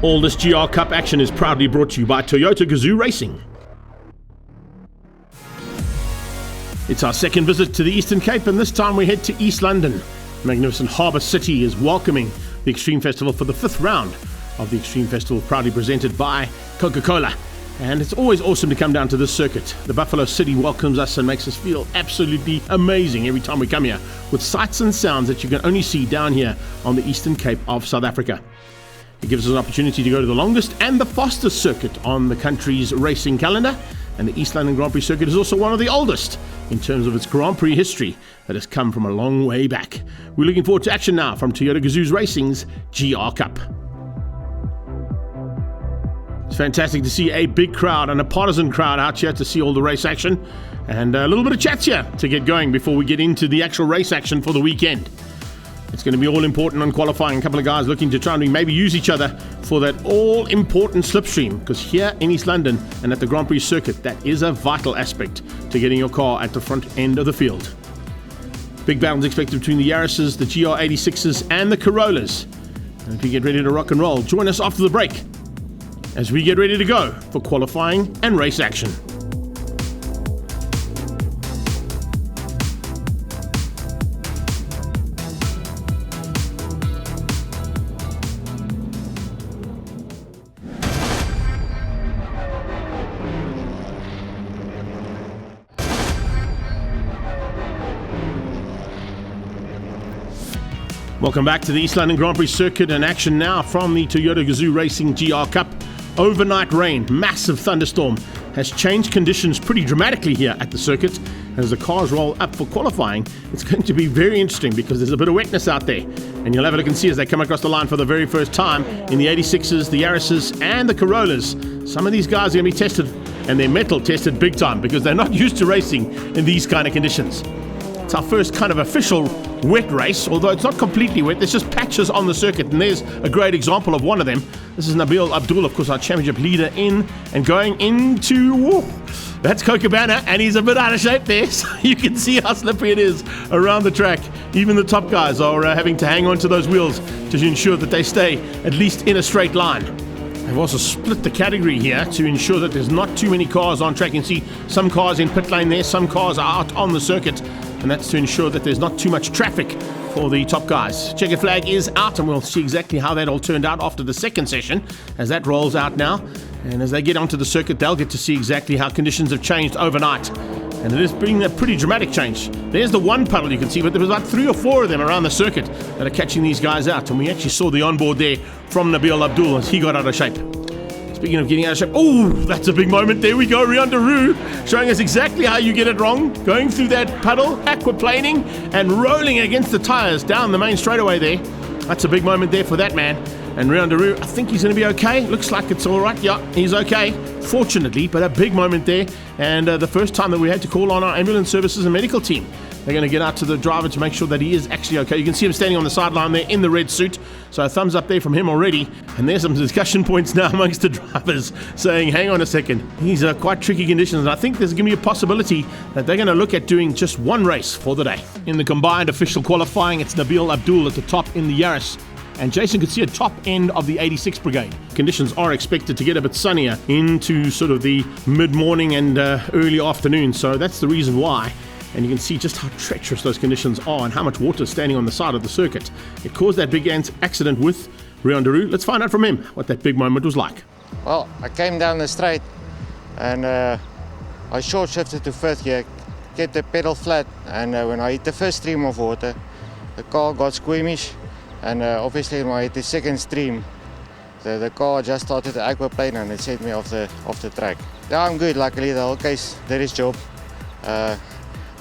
All this GR Cup action is proudly brought to you by Toyota Gazoo Racing. It's our second visit to the Eastern Cape, and this time we head to East London. Magnificent Harbour City is welcoming the Extreme Festival for the 5th round of the Extreme Festival, proudly presented by Coca-Cola. And it's always awesome to come down to this circuit. The Buffalo City welcomes us and makes us feel absolutely amazing every time we come here, with sights and sounds that you can only see down here on the Eastern Cape of South Africa. It gives us an opportunity to go to the longest and the fastest circuit on the country's racing calendar, and the East London Grand Prix circuit is also one of the oldest in terms of its Grand Prix history that has come from a long way back. We're looking forward to action now from Toyota Gazoo Racing's GR Cup. It's fantastic to see a big crowd and a partisan crowd out here to see all the race action, and a little bit of chats here to get going before we get into the actual race action for the weekend. It's going to be all important on qualifying. A couple of guys looking to try and maybe use each other for that all-important slipstream, because here in East London and at the Grand Prix circuit, that is a vital aspect to getting your car at the front end of the field. Big battles expected between the Yaris's, the GR86s and the Corollas. And if you get ready to rock and roll, join us after the break as we get ready to go for qualifying and race action. Welcome back to the East London Grand Prix circuit, and action now from the Toyota Gazoo Racing GR Cup. Overnight rain, massive thunderstorm, has changed conditions pretty dramatically here at the circuit. As the cars roll up for qualifying, it's going to be very interesting because there's a bit of wetness out there. And you'll have a look and see as they come across the line for the very first time in the 86s, the Yaris's and the Corollas. Some of these guys are going to be tested, and their mettle tested big time, because they're not used to racing in these kind of conditions. It's our first kind of official wet race, although it's not completely wet. There's just patches on the circuit, and there's a great example of one of them. This is Nabil Abdul, of course, our championship leader, in and going into, that's Cochabana, and he's a bit out of shape there, so you can see how slippery it is around the track. Even the top guys are having to hang on to those wheels to ensure that they stay at least in a straight line. They've also split the category here to ensure that there's not too many cars on track. You can see some cars in pit lane there, some cars are out on the circuit, and that's to ensure that there's not too much traffic for the top guys. Checkered flag is out, and we'll see exactly how that all turned out after the second session as that rolls out now. And as they get onto the circuit, they'll get to see exactly how conditions have changed overnight. And it is bringing a pretty dramatic change. There's the one puddle you can see, but there was about 3 or 4 of them around the circuit that are catching these guys out. And we actually saw the onboard there from Nabil Abdul as he got out of shape. Speaking of getting out of shape, oh, that's a big moment. There we go, Riandaru, showing us exactly how you get it wrong. Going through that puddle, aquaplaning, and rolling against the tyres down the main straightaway there. That's a big moment there for that man. And Riandaru, I think he's going to be okay. Looks like it's all right. Yeah, he's okay, fortunately, but a big moment there. And the first time that we had to call on our ambulance services and medical team. They're going to get out to the driver to make sure that he is actually okay. You can see him standing on the sideline there in the red suit. So a thumbs up there from him already. And there's some discussion points now amongst the drivers saying, hang on a second, these are quite tricky conditions. And I think there's going to be a possibility that they're going to look at doing just one race for the day. In the combined official qualifying, it's Nabil Abdul at the top in the Yaris. And Jason could see a top end of the 86 Brigade. Conditions are expected to get a bit sunnier into sort of the mid-morning and early afternoon. So that's the reason why. And you can see just how treacherous those conditions are and how much water is standing on the side of the circuit. It caused that big accident with Riandaru. Let's find out from him what that big moment was like. Well, I came down the straight and I short shifted to 5th gear, kept the pedal flat, and when I hit the first stream of water, the car got squeamish, and obviously when I hit the second stream, the car just started to aquaplane and it sent me off the track. Yeah, I'm good, luckily the whole case did its job.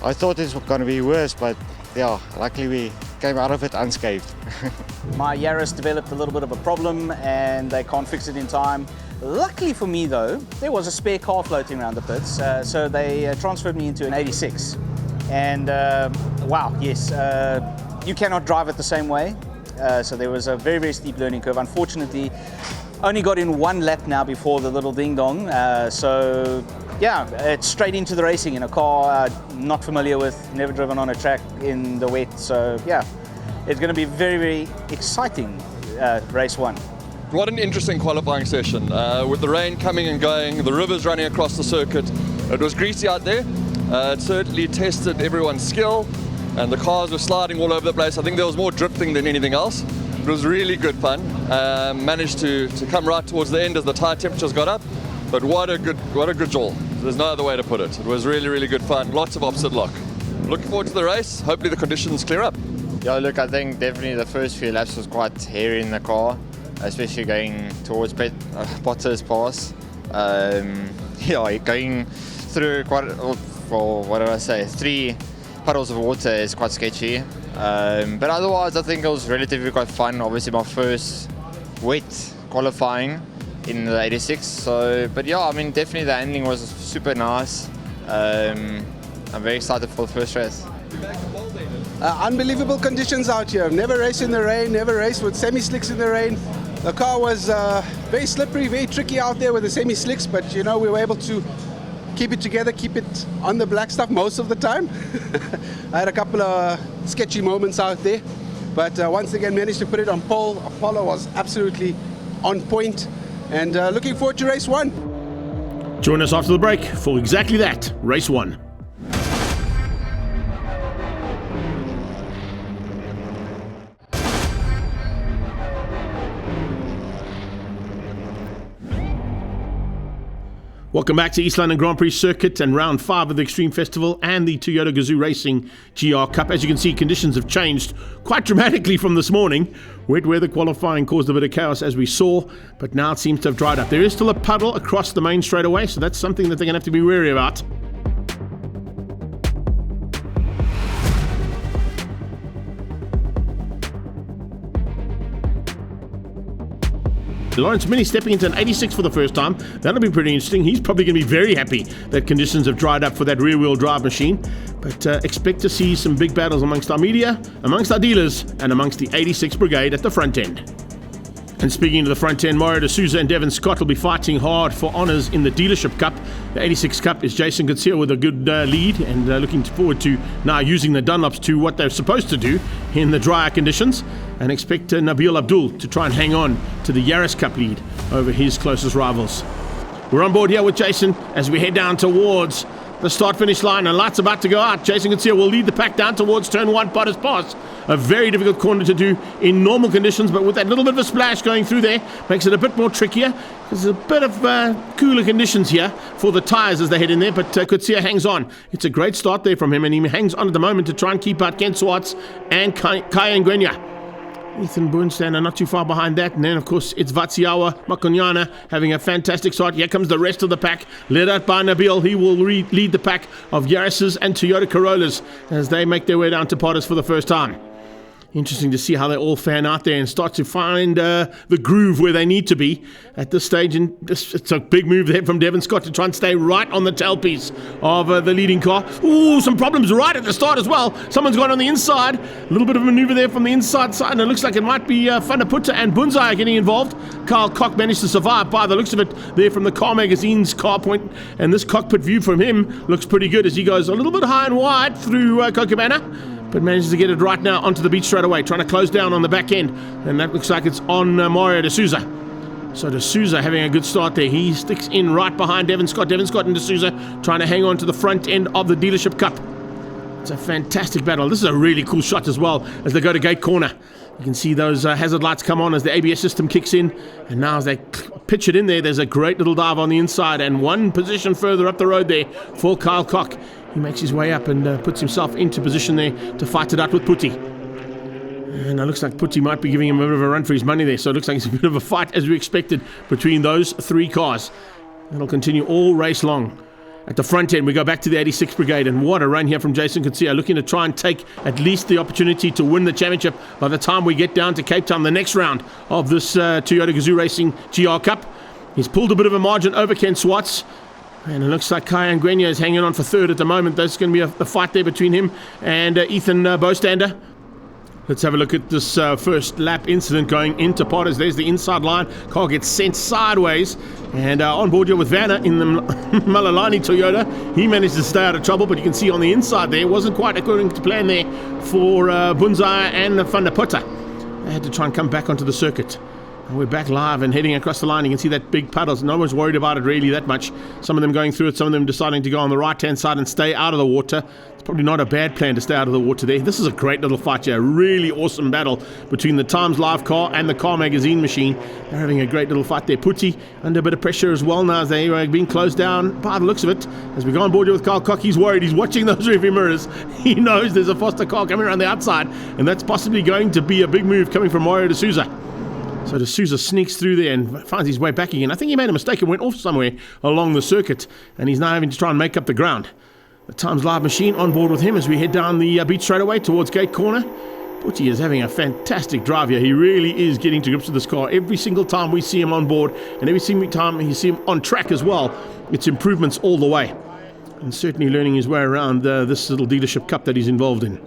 I thought it was going to be worse, but yeah, luckily we came out of it unscathed. My Yaris developed a little bit of a problem and they can't fix it in time. Luckily for me though, there was a spare car floating around the pits, so they transferred me into an 86. And wow, yes, you cannot drive it the same way. So there was a very, very steep learning curve. Unfortunately, only got in 1 lap now before the little ding dong. So yeah, it's straight into the racing in a car not familiar with, never driven on a track in the wet. So yeah, it's going to be very, very exciting race 1. what an interesting qualifying session. With the rain coming and going, the rivers running across the circuit. It was greasy out there. It certainly tested everyone's skill, and the cars were sliding all over the place. I think there was more drifting than anything else. It was really good fun. Managed to come right towards the end as the tyre temperatures got up. But what a good jol. There's no other way to put it. It was really, really good fun. Lots of opposite lock. Looking forward to the race. Hopefully the conditions clear up. Yeah, look, I think definitely the first few laps was quite hairy in the car, especially going towards Potter's Pass. Yeah, going through quite, well, what do I say, 3 puddles of water is quite sketchy. But otherwise, I think it was relatively quite fun. Obviously, my first wet qualifying in the 86. So, but yeah, I mean, definitely the handling was super nice. I'm very excited for the first race. Unbelievable conditions out here. Never raced in the rain, never raced with semi-slicks in the rain. The car was very slippery, very tricky out there with the semi-slicks, but you know, we were able to keep it together, keep it on the black stuff most of the time. I had a couple of sketchy moments out there, but once again managed to put it on pole. Apollo was absolutely on point, and looking forward to race 1. Join us after the break for exactly that, race 1. Welcome back to East London Grand Prix Circuit and round 5 of the Extreme Festival and the Toyota Gazoo Racing GR Cup. As you can see, conditions have changed quite dramatically from this morning. Wet weather qualifying caused a bit of chaos, as we saw, but now it seems to have dried up. There is still a puddle across the main straightaway, so that's something that they're going to have to be wary about. Lawrence Mini stepping into an 86 for the first time. That'll be pretty interesting. He's probably going to be very happy that conditions have dried up for that rear-wheel drive machine. But expect to see some big battles amongst our media, amongst our dealers, and amongst the 86 Brigade at the front end. And speaking to the front end, Mario D'Souza and Devin Scott will be fighting hard for honours in the Dealership Cup. The 86 Cup is Jason Gutierrez with a good lead, and looking forward to now using the Dunlops to what they're supposed to do in the drier conditions. And expect Nabil Abdul to try and hang on to the Yaris Cup lead over his closest rivals. We're on board here with Jason as we head down towards the start-finish line, and light's about to go out. Jason Gutierrez will lead the pack down towards turn 1, Potter's Pass. A very difficult corner to do in normal conditions, but with that little bit of a splash going through there, makes it a bit more trickier. There's a bit of cooler conditions here for the tyres as they head in there, but Gutierrez hangs on. It's a great start there from him, and he hangs on at the moment to try and keep out Ken Swartz and Kaya Ngwenya. Ethan Boonstein are not too far behind that. And then, of course, it's Vatsiawa Makonyana having a fantastic start. Here comes the rest of the pack, led out by Nabil. He will lead the pack of Yaris's and Toyota Corollas as they make their way down to Potters for the first time. Interesting to see how they all fan out there and start to find the groove where they need to be at this stage. And it's a big move there from Devin Scott to try and stay right on the tailpiece of the leading car. Ooh, some problems right at the start as well. Someone's gone on the inside. A little bit of a maneuver there from the inside side, and it looks like it might be Van der Putte and Bunzai getting involved. Carl Koch managed to survive by the looks of it there from the Car Magazine's car point, and this cockpit view from him looks pretty good as he goes a little bit high and wide through Kokobana, but manages to get it right now onto the beach straight away, trying to close down on the back end. And that looks like it's on Mario D'Souza. So D'Souza having a good start there. He sticks in right behind Devin Scott. Devin Scott and D'Souza trying to hang on to the front end of the Dealership Cup. It's a fantastic battle. This is a really cool shot as well as they go to gate corner. You can see those hazard lights come on as the ABS system kicks in. And now as they pitch it in there, there's a great little dive on the inside. And one position further up the road there for Kyle Koch. He makes his way up and puts himself into position there to fight it out with Putti. And it looks like Putti might be giving him a bit of a run for his money there. So it looks like it's a bit of a fight as we expected between those three cars. It'll continue all race long. At the front end, we go back to the 86 Brigade, and what a run here from Jason Gutierrez, looking to try and take at least the opportunity to win the championship by the time we get down to Cape Town, the next round of this Toyota Gazoo Racing GR Cup. He's pulled a bit of a margin over Ken Swartz, and it looks like Kaya Ngwenya is hanging on for third at the moment. There's going to be a fight there between him and Ethan Bostander. Let's have a look at this first lap incident going into Potters. There's the inside line. Car gets sent sideways. And on board here with Vanna in the Malalani Toyota. He managed to stay out of trouble, but you can see on the inside there, it wasn't quite according to plan there for Bunzai and Van der Putte. They had to try and come back onto the circuit. And we're back live and heading across the line. You can see that big puddles. No one's worried about it really that much. Some of them going through it, some of them deciding to go on the right-hand side and stay out of the water. It's probably not a bad plan to stay out of the water there. This is a great little fight here. A really awesome battle between the Times Live car and the Car Magazine machine. They're having a great little fight there. Putty under a bit of pressure as well now as they are being closed down by the looks of it. As we go on board here with Carl Koch, he's worried. He's watching those rearview mirrors. He knows there's a Foster car coming around the outside, and that's possibly going to be a big move coming from Mario D'Souza. So D'Souza sneaks through there and finds his way back again. I think he made a mistake and went off somewhere along the circuit, and he's now having to try and make up the ground. The Times Live machine on board with him as we head down the beach straightaway towards Gate Corner. Putty is having a fantastic drive here. He really is getting to grips with this car. Every single time we see him on board, and every single time we see him on track as well, it's improvements all the way. And certainly learning his way around this little dealership cup that he's involved in.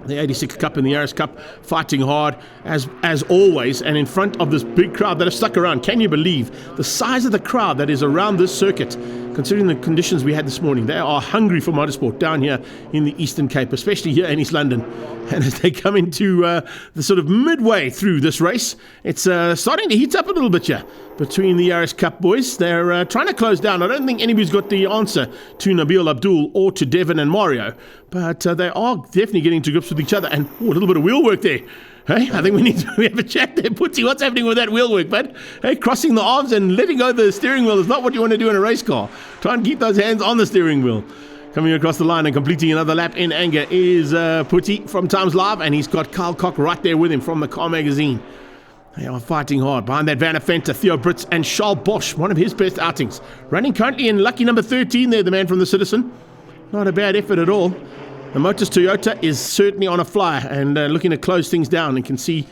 The 86 Cup and the Yaris Cup fighting hard as always, and in front of this big crowd that have stuck around. Can you believe the size of the crowd that is around this circuit, considering the conditions we had this morning? They are hungry for motorsport down here in the Eastern Cape, especially here in East London. And as they come into the sort of midway through this race, it's starting to heat up a little bit here between the Yaris Cup boys. They're trying to close down. I don't think anybody's got the answer to Nabil Abdul or to Devon and Mario, but they are definitely getting to grips with each other. And a little bit of wheel work there. Hey, I think we have a chat there. Putty, what's happening with that wheel work, bud? Hey, crossing the arms and letting go of the steering wheel is not what you want to do in a race car. Try and keep those hands on the steering wheel. Coming across the line and completing another lap in anger is Putty from Times Live, and he's got Carl Koch right there with him from the Car Magazine. They are fighting hard. Behind that, Van Afenta, Theo Brits, and Charles Bosch, one of his best outings. Running currently in lucky number 13 there, the man from the Citizen. Not a bad effort at all. The Motors Toyota is certainly on a flyer and looking to close things down, and can see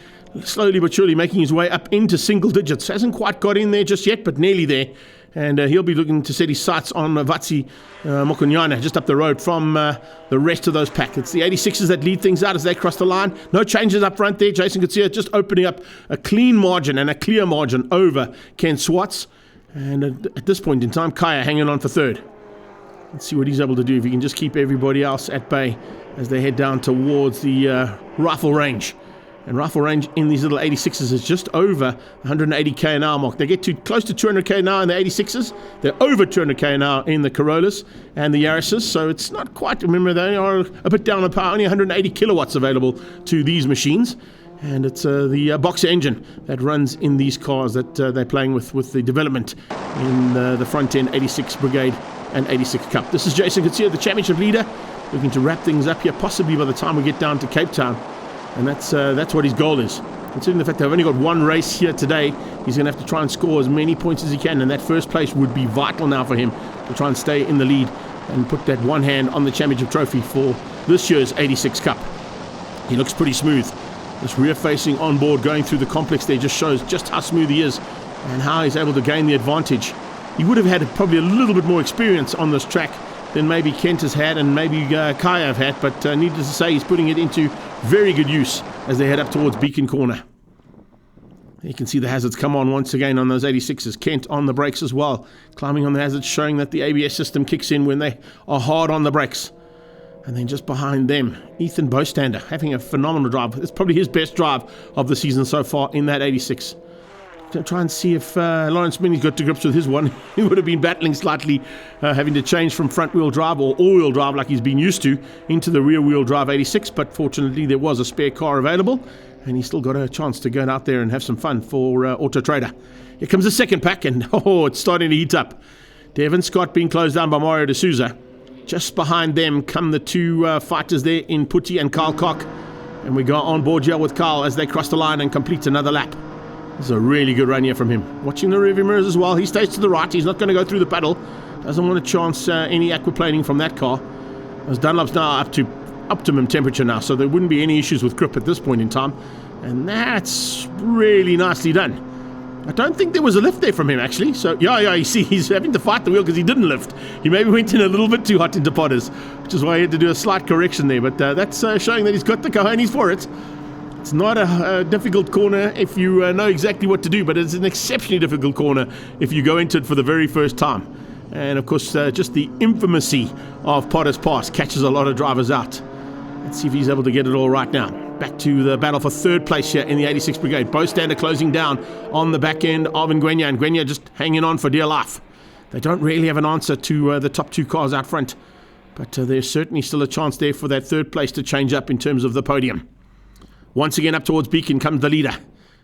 slowly but surely making his way up into single digits. Hasn't quite got in there just yet, but nearly there. And he'll be looking to set his sights on Vatsi Mokunyana just up the road from the rest of those pack. It's the 86s that lead things out as they cross the line. No changes up front there. Jason Gazoo just opening up a clean margin and a clear margin over Ken Swartz. And at this point in time, Kaya hanging on for third. Let's see what he's able to do if he can just keep everybody else at bay as they head down towards the rifle range. And rifle range in these little 86s is just over 180k an hour mark. They get to close to 200k an hour in the 86s. They're over 200k an hour in the Corollas and the Yarises. So it's not quite, remember, they are a bit down on power. Only 180 kilowatts available to these machines. And it's the boxer engine that runs in these cars that they're playing with the development in the front end 86 Brigade and 86 Cup. This is Jason Gazoo, the championship leader, looking to wrap things up here, possibly by the time we get down to Cape Town. And that's what his goal is. Considering the fact they've only got one race here today, he's going to have to try and score as many points as he can, and that first place would be vital now for him to try and stay in the lead and put that one hand on the championship trophy for this year's 86 Cup. He looks pretty smooth. This rear facing on board going through the complex there just shows just how smooth he is and how he's able to gain the advantage. He would have had probably a little bit more experience on this track than maybe Kent has had and maybe Kaya have had, but needless to say, he's putting it into very good use as they head up towards Beacon Corner. You can see the hazards come on once again on those 86s. Kent on the brakes as well, climbing on the hazards, showing that the ABS system kicks in when they are hard on the brakes. And then just behind them, Ethan Bostander having a phenomenal drive. It's probably his best drive of the season so far in that 86. To try and see if Lawrence Minnie's got to grips with his one. He would have been battling slightly, having to change from front-wheel drive or all-wheel drive like he's been used to into the rear-wheel drive 86, but fortunately there was a spare car available, and he's still got a chance to go out there and have some fun for Auto Trader. Here comes the second pack, and it's starting to heat up. Devon Scott being closed down by Mario D'Souza. Just behind them come the two fighters there in Putty and Carl Koch, and we go on board here with Carl as they cross the line and complete another lap. This is a really good run here from him. Watching the rearview mirrors as well. He stays to the right. He's not going to go through the paddle. Doesn't want to chance any aquaplaning from that car. As Dunlop's now up to optimum temperature now, so there wouldn't be any issues with grip at this point in time. And that's really nicely done. I don't think there was a lift there from him, actually. So, yeah, you see, he's having to fight the wheel because he didn't lift. He maybe went in a little bit too hot into Potters, which is why he had to do a slight correction there. But that's showing that he's got the cojones for it. It's not a difficult corner if you know exactly what to do, but it's an exceptionally difficult corner if you go into it for the very first time. And of course, just the infamousy of Potter's Pass catches a lot of drivers out. Let's see if he's able to get it all right now. back to the battle for third place here in the 86 Brigade. Bostander closing down on the back end of Ngwenya. Ngwenya just hanging on for dear life. They don't really have an answer to the top two cars out front, but there's certainly still a chance there for that third place to change up in terms of the podium. Once again, up towards Beacon comes the leader.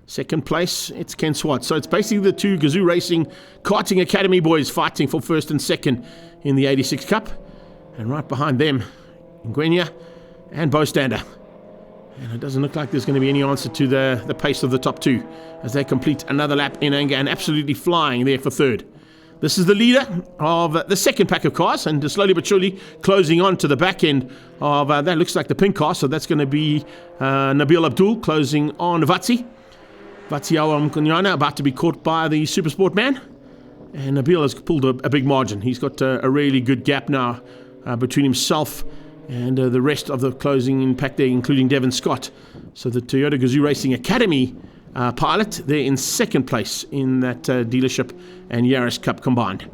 Second place, it's Ken Swart. So it's basically the two Gazoo Racing Karting Academy boys fighting for first and second in the 86 Cup. And right behind them, Ngwenya and Bostander. And it doesn't look like there's going to be any answer to the pace of the top two as they complete another lap in anger and absolutely flying there for third. This is the leader of the second pack of cars, and slowly but surely closing on to the back end of that looks like the pink car. So that's going to be Nabil Abdul closing on Vatsi. Vatsi Mkunyana about to be caught by the Supersport man. And Nabil has pulled a big margin. He's got a really good gap now between himself and the rest of the closing in pack there, including Devon Scott. So the Toyota Gazoo Racing Academy pilot, they're in second place in that dealership and Yaris Cup combined.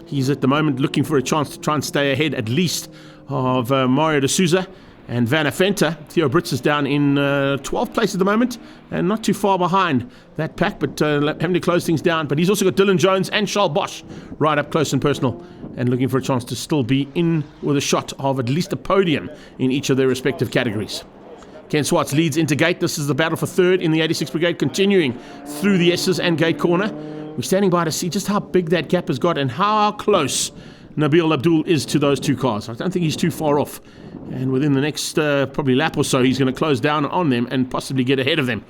He's at the moment looking for a chance to try and stay ahead at least of Mario de Souza and Van Afenta. Theo Brits is down in 12th place at the moment and not too far behind that pack, but having to close things down. But he's also got Dylan Jones and Charles Bosch right up close and personal and looking for a chance to still be in with a shot of at least a podium in each of their respective categories. Ken Swartz leads into gate. This is the battle for third in the 86 Brigade, continuing through the S's and gate corner. We're standing by to see just how big that gap has got and how close Nabil Abdul is to those two cars. I don't think he's too far off. And within the next probably lap or so, he's going to close down on them and possibly get ahead of them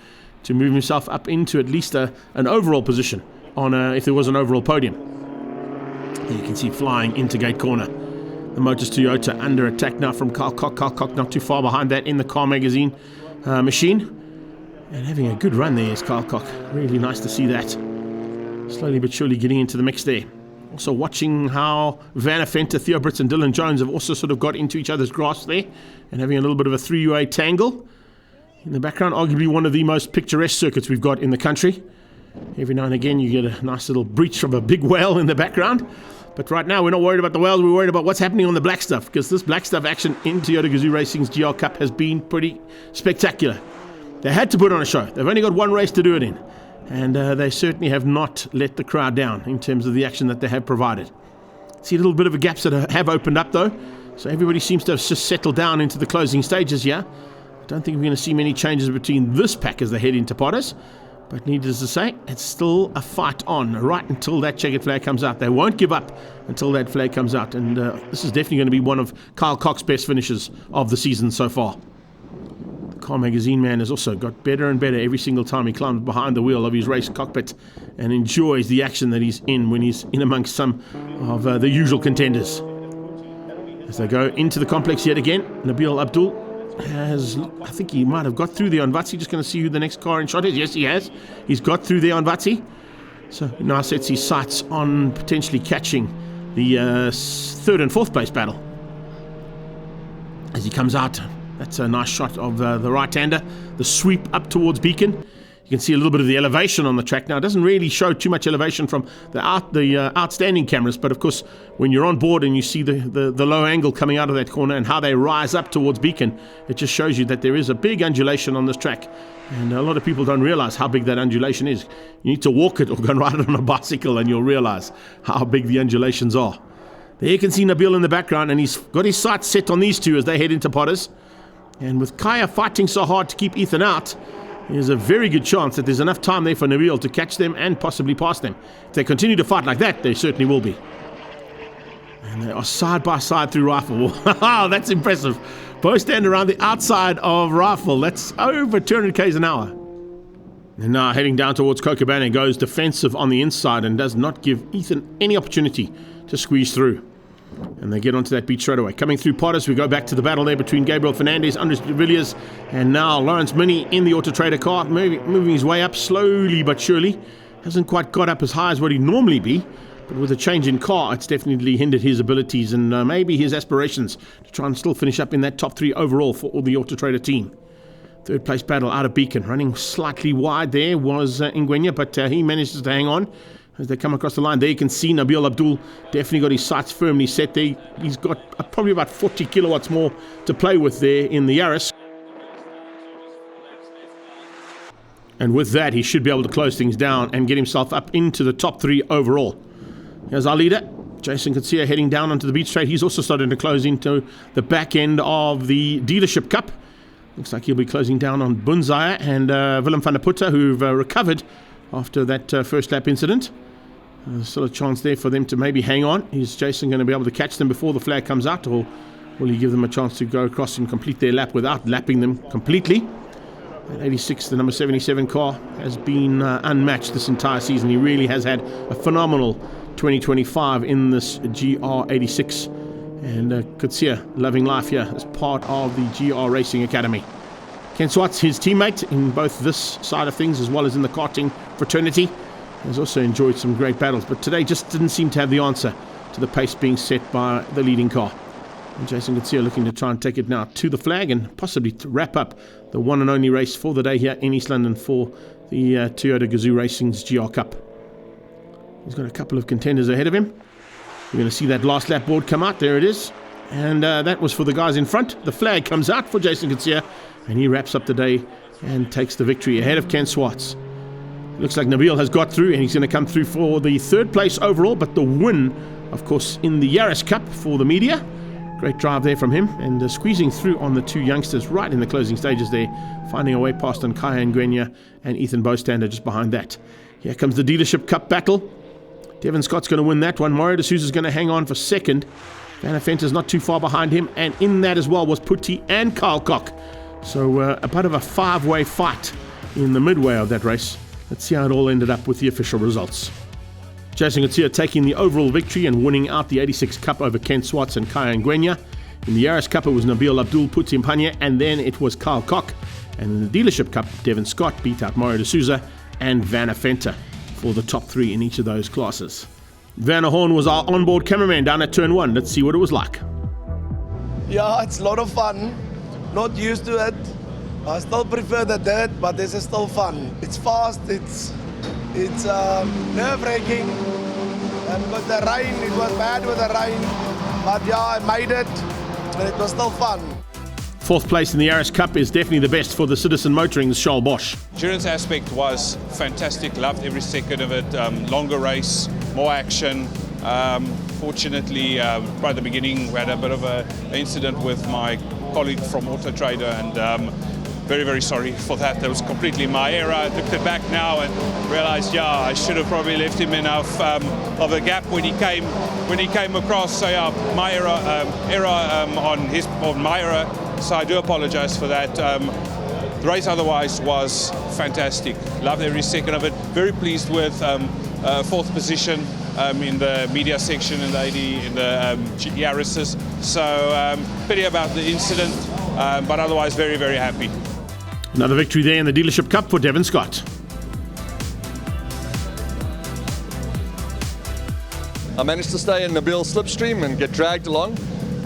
to move himself up into at least an overall position on if there was an overall podium. There you can see flying into gate corner. The Motors Toyota under attack now from Carl Koch. Carl Koch not too far behind that in the car magazine machine. And having a good run there is Carl Koch. Really nice to see that. Slowly but surely getting into the mix there. Also watching how Van Afenta, Theo Brits and Dylan Jones have also sort of got into each other's grasp there and having a little bit of a three-way tangle. In the background, arguably one of the most picturesque circuits we've got in the country. Every now and again you get a nice little breach from a big whale in the background. But right now we're not worried about the whales, we're worried about what's happening on the black stuff, because this black stuff action in Toyota Gazoo Racing's GR Cup has been pretty spectacular. They had to put on a show. They've only got one race to do it in. And they certainly have not let the crowd down in terms of the action that they have provided. See a little bit of a gaps that have opened up though. So everybody seems to have just settled down into the closing stages here. I don't think we're going to see many changes between this pack as they head into Potters. But needless to say, it's still a fight on right until that checkered flag comes out. They won't give up until that flag comes out. And this is definitely going to be one of Kyle Koch's best finishes of the season so far. Car magazine man has also got better and better every single time he climbs behind the wheel of his race cockpit and enjoys the action that he's in when he's in amongst some of the usual contenders. As they go into the complex yet again, Nabil Abdul has, I think he might have got through there on Vatsi. Just going to see who the next car in shot is. Yes, he has. He's got through there on Vatsi. So now sets his sights on potentially catching the third and fourth place battle. As he comes out, that's a nice shot of the right-hander. The sweep up towards Beacon. You can see a little bit of the elevation on the track now. It doesn't really show too much elevation from the outstanding cameras, but of course, when you're on board and you see the low angle coming out of that corner and how they rise up towards Beacon, it just shows you that there is a big undulation on this track. And a lot of people don't realize how big that undulation is. You need to walk it or go and ride it on a bicycle and you'll realize how big the undulations are. There you can see Nabil in the background, and he's got his sights set on these two as they head into Potters. And with Kaya fighting so hard to keep Ethan out, there's a very good chance that there's enough time there for Nabil to catch them and possibly pass them. If they continue to fight like that, they certainly will be. And they are side by side through Rifle. Wow, that's impressive. Both stand around the outside of Rifle. That's over 200 k's an hour. And now heading down towards Kokobane, goes defensive on the inside and does not give Ethan any opportunity to squeeze through. And they get onto that beat straight away. Coming through Potters, we go back to the battle there between Gabriel Fernandez, Andres de Villiers, and now Lawrence Mini in the Auto Trader car, moving his way up slowly but surely. Hasn't quite got up as high as what he'd normally be, but with a change in car, it's definitely hindered his abilities and maybe his aspirations to try and still finish up in that top three overall for the Auto Trader team. Third place battle out of Beacon, running slightly wide there was Ngwenya, but he manages to hang on as they come across the line. There you can see Nabil Abdul definitely got his sights firmly set there. He's got probably about 40 kilowatts more to play with there in the Yaris. And with that, he should be able to close things down and get himself up into the top 3 overall. Here's our leader, Jason Coetzee, heading down onto the beach straight. He's also starting to close into the back end of the Dealership Cup. Looks like he'll be closing down on Bunzaya and Willem van der Putte, who've recovered after that first lap incident. There's still a chance there for them to maybe hang on. Is Jason going to be able to catch them before the flag comes out, or will he give them a chance to go across and complete their lap without lapping them completely? At 86, the number 77 car has been unmatched this entire season. He really has had a phenomenal 2025 in this GR86. And Coetzee loving life here as part of the GR Racing Academy. Ken Swartz, his teammate in both this side of things as well as in the karting fraternity, has also enjoyed some great battles, but today just didn't seem to have the answer to the pace being set by the leading car. And Jason Coetzee looking to try and take it now to the flag and possibly to wrap up the one and only race for the day here in East London for the Toyota Gazoo Racing's GR Cup. He's got a couple of contenders ahead of him. We're going to see that last lap board come out. There it is. And that was for the guys in front. The flag comes out for Jason Coetzee, and he wraps up the day and takes the victory ahead of Ken Swartz. Looks like Nabil has got through, and he's going to come through for the 3rd place overall, but the win, of course, in the Yaris Cup for the media. Great drive there from him, and squeezing through on the 2 youngsters right in the closing stages there, finding a way past on Kaya Ngwenya and Ethan Bostander just behind that. Here comes the Dealership Cup battle. Devin Scott's going to win that one. Mario D'Souza's going to hang on for 2nd. Van Afenta's not too far behind him. And in that as well was Putti and Carl Koch. So a bit of a 5-way fight in the midway of that race. Let's see how it all ended up with the official results. Jason Coetzee taking the overall victory and winning out the 86 Cup over Ken Swartz and Kaya Ngwenya. In the Yaris Cup, it was Nabil Abdul, Putti Mpanya, and then it was Carl Koch. And in the Dealership Cup, Devin Scott beat out Mario D'Souza and Van Afenta for the top 3 in each of those classes. Werner Horn was our onboard cameraman down at turn 1. Let's see what it was like. Yeah, it's a lot of fun. Not used to it. I still prefer the dirt, but this is still fun. It's fast, it's nerve-wracking. And with the rain, it was bad with the rain. But yeah, I made it, and it was still fun. 4th place in the Yaris Cup is definitely the best for the Citizen Motoring's Charles Bosch. Endurance aspect was fantastic, loved every second of it. Longer race, more action. Fortunately, right at the beginning, we had a bit of an incident with my colleague from Auto Trader, and very, very sorry for that. That was completely my error. I looked it back now and realized, yeah, I should have probably left him enough of a gap when he came across. So yeah, my error on my error. So I do apologize for that. The race otherwise was fantastic. Loved every second of it. Very pleased with 4th position in the media section in the Yaris's. So pity about the incident, but otherwise very, very happy. Another victory there in the Dealership Cup for Devin Scott. I managed to stay in Nabil's slipstream and get dragged along.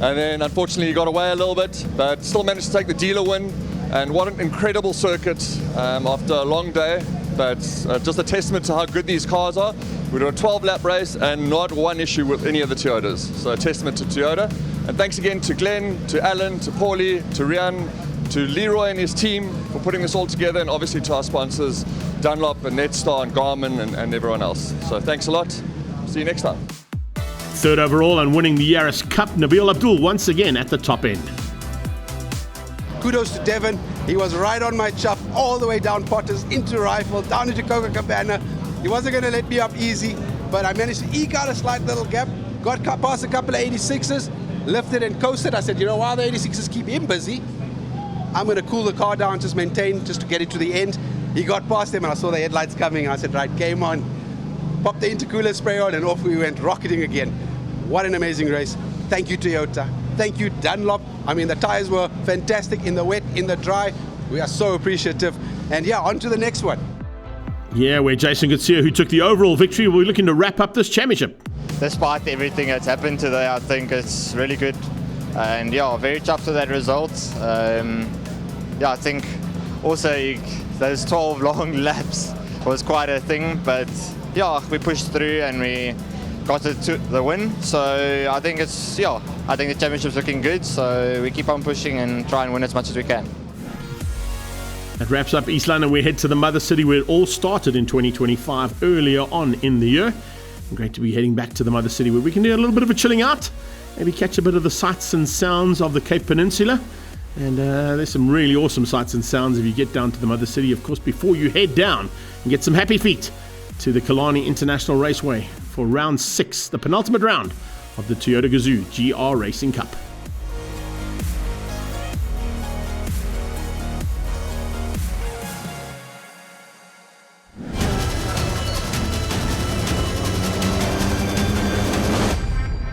And then unfortunately he got away a little bit, but still managed to take the dealer win. And what an incredible circuit after a long day. But just a testament to how good these cars are. We did a 12-lap race and not one issue with any of the Toyotas. So a testament to Toyota. And thanks again to Glenn, to Alan, to Paulie, to Rian, to Leroy and his team for putting this all together, and obviously to our sponsors, Dunlop and Netstar and Garmin and everyone else. So thanks a lot. See you next time. 3rd overall and winning the Yaris Cup, Nabil Abdul once again at the top end. Kudos to Devin. He was right on my chop all the way down Potters, into Rifle, down into Coca Cabana. He wasn't going to let me up easy, but I managed to eke out a slight little gap, got past a couple of 86s, lifted and coasted. I said, you know, while the 86s keep him busy, I'm going to cool the car down, just maintain, just to get it to the end. He got past them and I saw the headlights coming and I said, right, game on. Popped the intercooler spray on and off we went, rocketing again. What an amazing race. Thank you, Toyota. Thank you, Dunlop. I mean, the tires were fantastic in the wet, in the dry. We are so appreciative. And yeah, on to the next one. Yeah, where Jason Coetzee, who took the overall victory, we're looking to wrap up this championship. Despite everything that's happened today, I think it's really good. And yeah, very chuffed with that result. Yeah, I think also those 12 long laps was quite a thing, but yeah, we pushed through and we got it to the win. So I think I think the championship's looking good. So we keep on pushing and try and win as much as we can. That wraps up East London. We head to the mother city where it all started in 2025, earlier on in the year. Great to be heading back to the mother city where we can do a little bit of a chilling out, maybe catch a bit of the sights and sounds of the Cape Peninsula. And there's some really awesome sights and sounds if you get down to the mother city, of course, before you head down and get some happy feet to the Killarney International Raceway for round 6, the penultimate round of the Toyota Gazoo GR Racing Cup.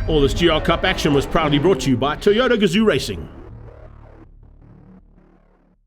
All this GR Cup action was proudly brought to you by Toyota Gazoo Racing.